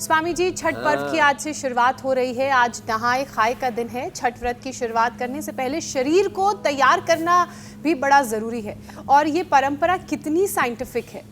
स्वामी जी, छठ पर्व की आज से शुरुआत हो रही है। आज नहाए खाए का दिन है। छठ व्रत की शुरुआत करने से पहले शरीर को तैयार करना भी बड़ा ज़रूरी है और ये परंपरा कितनी साइंटिफिक है।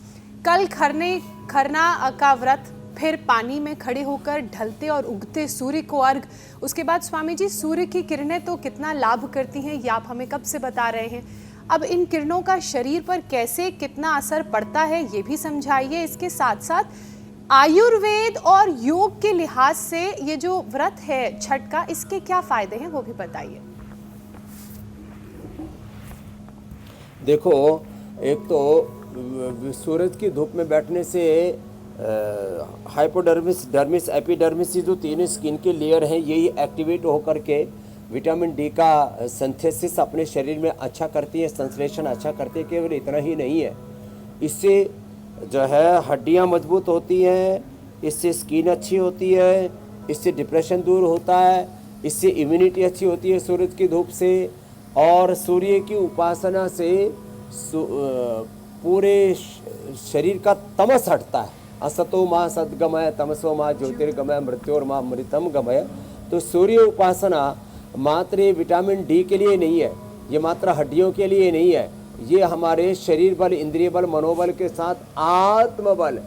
कल खरना का व्रत, फिर पानी में खड़े होकर ढलते और उगते सूर्य को अर्घ, उसके बाद स्वामी जी सूर्य की किरणें तो कितना लाभ करती हैं, ये आप हमें कब से बता रहे हैं। अब इन किरणों का शरीर पर कैसे कितना असर पड़ता है ये भी समझाइए। इसके साथ साथ आयुर्वेद और योग के लिहाज से ये जो व्रत है छठ का, इसके क्या फायदे हैं वो भी बताइए। देखो, एक तो सूरज की धूप में बैठने से हाइपोडर्मिस, डर्मिस, एपिडर्मिस, ये जो तीनों स्किन के लेयर हैं यही एक्टिवेट होकर के विटामिन डी का सिंथेसिस अपने शरीर में अच्छा करती है, संश्लेषण अच्छा करती है। केवल इतना ही नहीं है, इससे जो है हड्डियां मजबूत होती हैं, इससे स्किन अच्छी होती है, इससे डिप्रेशन दूर होता है, इससे इम्यूनिटी अच्छी होती है सूरज की धूप से। और सूर्य की उपासना से पूरे शरीर का तमस हटता है। असतो मां सद्गमय, तमसो मां ज्योतिर्गमय, मृत्योर्मा मृतम गमय। तो सूर्य उपासना मात्र विटामिन डी के लिए नहीं है, ये मात्र हड्डियों के लिए नहीं है, ये हमारे शरीर बल, इंद्रिय बल, मनोबल के साथ आत्मबल।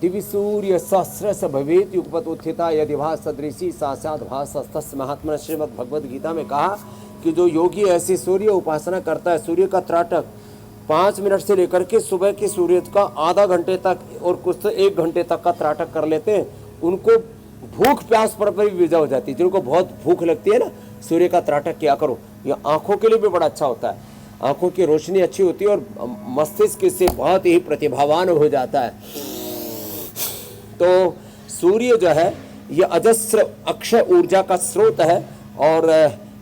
दिव्य सूर्य सहस्रश भवेत युगपत उत्थिता यदि भास सदृशी साक्षात भास महात्मा। श्रीमद् भगवद गीता में कहा कि जो योगी ऐसी सूर्य उपासना करता है, सूर्य का त्राटक 5 मिनट से लेकर के सुबह के सूर्य का आधा घंटे तक और कुछ तो 1 घंटे तक का त्राटक कर लेते हैं, उनको भूख प्यास पर भी विजा हो जाती है। जिनको बहुत भूख लगती है ना, सूर्य का त्राटक किया करो, ये आंखों के लिए भी बड़ा अच्छा होता है। आंखों की रोशनी अच्छी होती है और मस्तिष्क से बहुत ही प्रतिभावान हो जाता है। तो सूर्य जो है ये अजस्र अक्षय ऊर्जा का स्रोत है और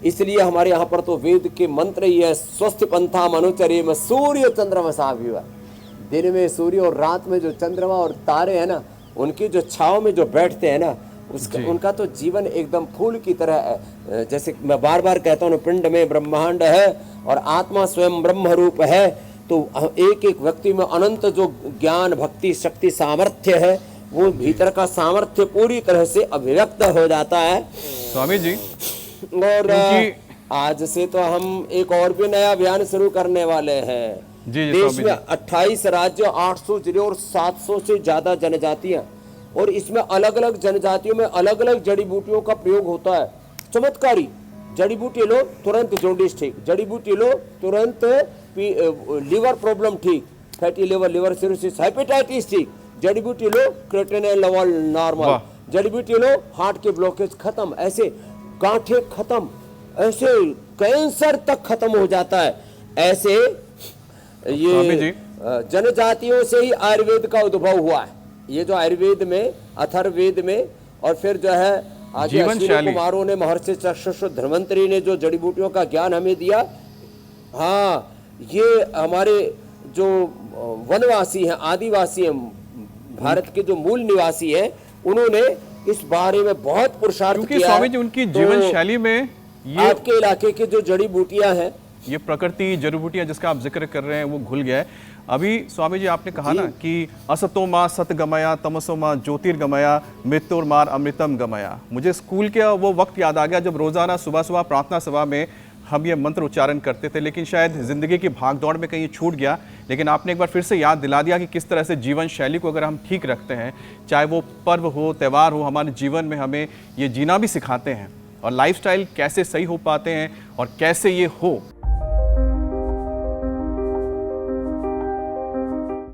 इसलिए हमारे यहाँ पर तो वेद के मंत्र ही है, स्वस्थ पंथा मनुचर्य में सूर्य चंद्रमा भी है। दिन में सूर्य और रात में जो चंद्रमा और तारे हैं ना, उनकी जो छाव में जो बैठते हैं ना, उनका तो जीवन एकदम फूल की तरह है। जैसे मैं बार बार कहता हूँ, पिंड में ब्रह्मांड है और आत्मा स्वयं ब्रह्म रूप है। तो एक एक व्यक्ति में अनंत जो ज्ञान, भक्ति, शक्ति, सामर्थ्य है, वो भीतर का सामर्थ्य पूरी तरह से अभिव्यक्त हो जाता है स्वामी जी। और आज से तो हम एक और भी नया अभियान शुरू करने वाले हैं। देश में 28 राज्य, 800 जिले और 700 से ज्यादा जनजातियां, और इसमें अलग अलग जनजातियों में अलग अलग जड़ी बूटियों का प्रयोग होता है। चमत्कारी जड़ी बूटी लो तुरंत जॉन्डिस ठीक, जड़ी बूटी लो तुरंत लिवर प्रॉब्लम ठीक, fatty liver, liver cirrhosis, hepatitis ठीक, जड़ी बूटी लो क्रिएटिनिन लेवल नॉर्मल, जड़ी बूटी लो हार्ट के ब्लॉकेज खत्म, ऐसे गांठें खत्म, ऐसे कैंसर तक खत्म हो जाता है। ऐसे ये जनजातियों से ही आयुर्वेद का उद्भव हुआ है। ये जो आयुर्वेद में, अथर्ववेद में, और फिर जो है आज अश्विनी कुमारों ने, महर्षि चक्षुष धन्वंतरी ने जो जड़ी बूटियों का ज्ञान हमें दिया, हाँ, ये हमारे जो वनवासी हैं, आदिवासी हैं, भारत के जो मूल निवासी हैं, उन्होंने इस बारे में बहुत पुरुषार्थ किया। स्वामी जी उनकी जीवन शैली में ये आपके इलाके की जो जड़ी बूटियां हैं, ये प्रकृति जड़ी बूटियां जिसका आप जिक्र कर रहे हैं, वो घुल गया है। अभी स्वामी जी आपने कहा ना कि असतो मां सत गमया, तमसो मां ज्योतिर्गमया, मृत्योर्मार अमृतम गमया। मुझे स्कूल के वो वक्त याद आ गया जब रोजाना सुबह सुबह प्रार्थना सभा में हम ये मंत्र उच्चारण करते थे, लेकिन शायद जिंदगी की भागदौड़ में कहीं छूट गया। लेकिन आपने एक बार फिर से याद दिला दिया कि किस तरह से जीवन शैली को अगर हम ठीक रखते हैं, चाहे वो पर्व हो, त्यौहार हो, हमारे जीवन में हमें ये जीना भी सिखाते हैं और लाइफस्टाइल कैसे सही हो पाते हैं और कैसे ये हो